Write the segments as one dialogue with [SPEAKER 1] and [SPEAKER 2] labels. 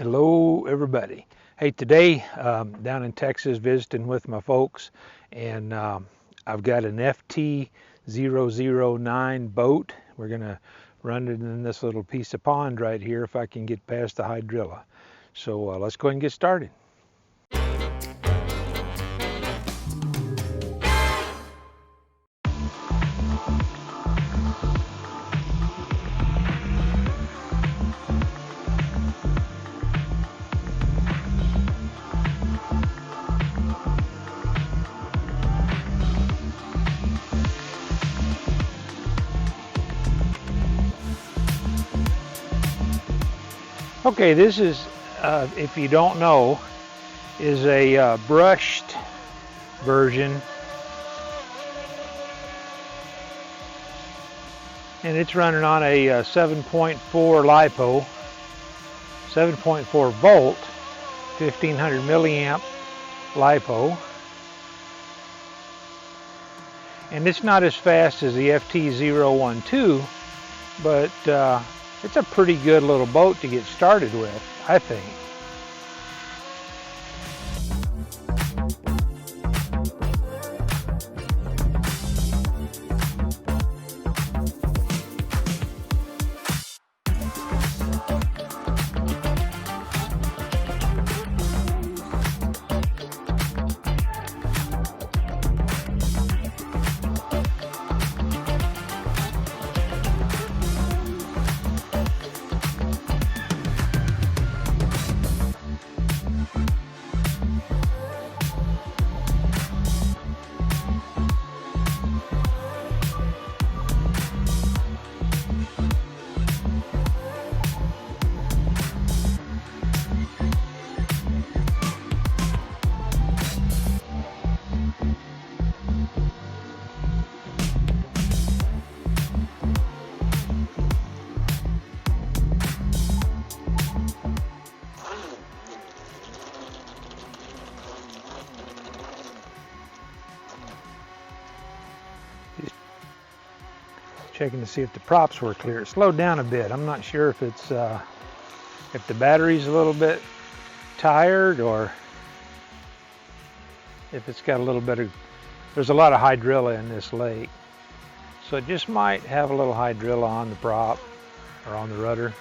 [SPEAKER 1] Hello everybody. Hey, today down in Texas visiting with my folks, and I've got an FT009 boat. We're gonna run it in this little piece of pond right here if I can get past the hydrilla. So let's go ahead and get started. Okay, this is, if you don't know, is a brushed version, and it's running on a 7.4 LiPo, 7.4 volt, 1500 milliamp LiPo, and it's not as fast as the FT012, but it's a pretty good little boat to get started with, I think. Checking to see if the props were clear. It slowed down a bit. I'm not sure if it's if the battery's a little bit tired or if it's got a little bit of, there's a lot of hydrilla in this lake, so it just might have a little hydrilla on the prop or on the rudder.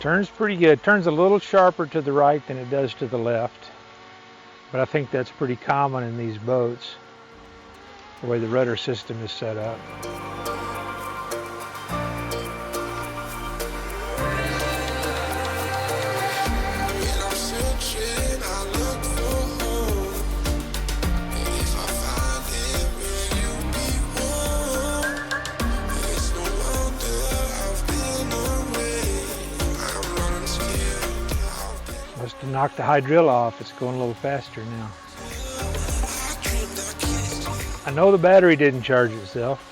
[SPEAKER 1] Turns pretty good. Turns a little sharper to the right than it does to the left, but I think that's pretty common in these boats, the way the rudder system is set up. Must have knocked the hydrilla off. It's going a little faster now. I know the battery didn't charge itself.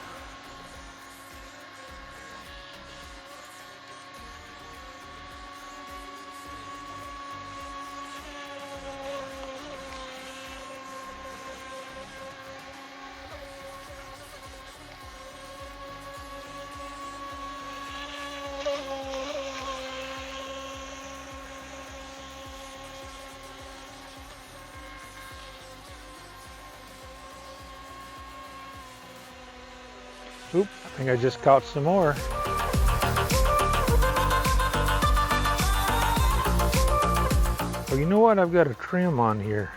[SPEAKER 1] Oop, I think I just caught some more. Well, you know what? I've got a trim on here.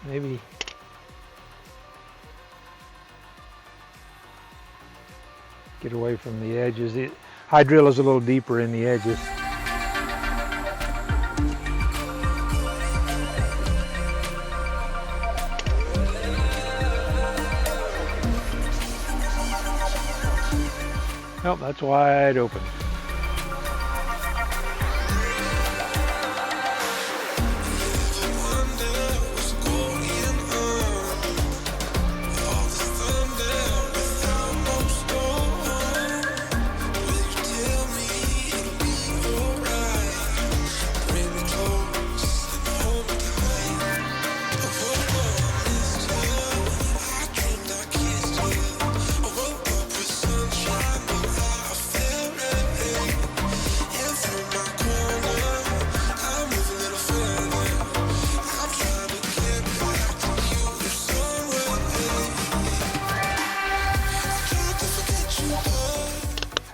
[SPEAKER 1] Maybe Get away from the edges. The hydrilla is a little deeper in the edges. Nope, that's wide open.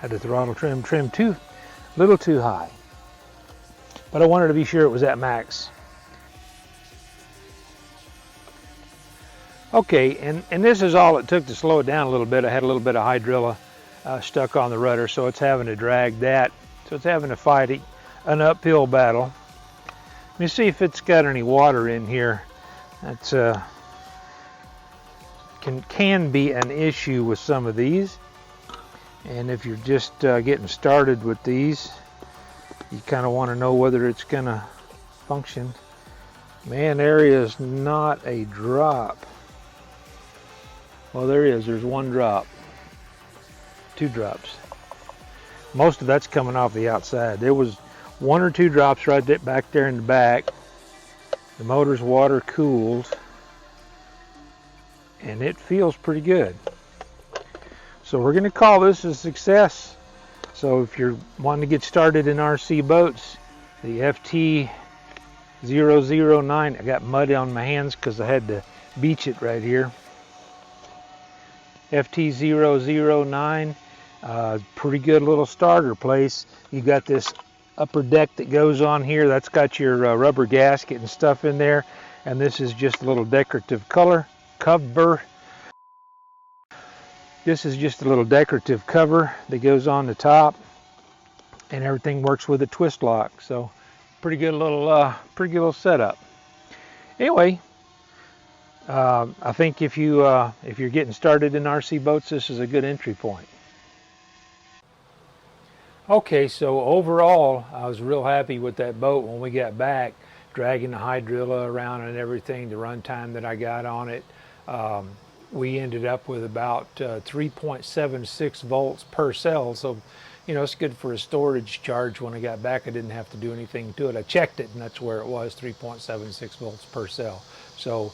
[SPEAKER 1] Had the throttle trim too, a little too high. But I wanted to be sure it was at max. Okay, and this is all it took to slow it down a little bit. I had a little bit of hydrilla stuck on the rudder, so it's having to drag that. So it's having to fight an uphill battle. Let me see if it's got any water in here. That's can be an issue with some of these. And if you're just getting started with these, you kind of want to know whether it's going to function. Man, there is not a drop. Well, there is. There's one drop. 2 drops. Most of that's coming off the outside. There was 1 or 2 drops right there, back there in the back. The motor's water cooled, and it feels pretty good. So we're going to call this a success. So if you're wanting to get started in RC boats, the FT009, I got mud on my hands because I had to beach it right here. FT009, pretty good little starter place. You got this upper deck that goes on here. That's got your rubber gasket and stuff in there. And this is just a little decorative cover. This is just a little decorative cover that goes on the top, and everything works with a twist lock. So pretty good little setup. Anyway, I think if you're getting started in RC boats, this is a good entry point. Okay, so overall, I was real happy with that boat when we got back, dragging the hydrilla around and everything, the runtime that I got on it. We ended up with about 3.76 volts per cell. So, you know, it's good for a storage charge. When I got back, I didn't have to do anything to it. I checked it, and that's where it was, 3.76 volts per cell. So,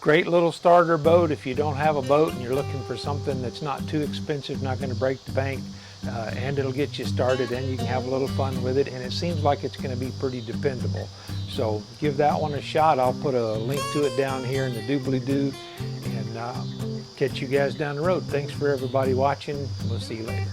[SPEAKER 1] great little starter boat. If you don't have a boat and you're looking for something that's not too expensive, not going to break the bank, and it'll get you started, and you can have a little fun with it, and it seems like it's going to be pretty dependable. So give that one a shot. I'll put a link to it down here in the doobly-doo, and catch you guys down the road. Thanks for everybody watching. We'll see you later.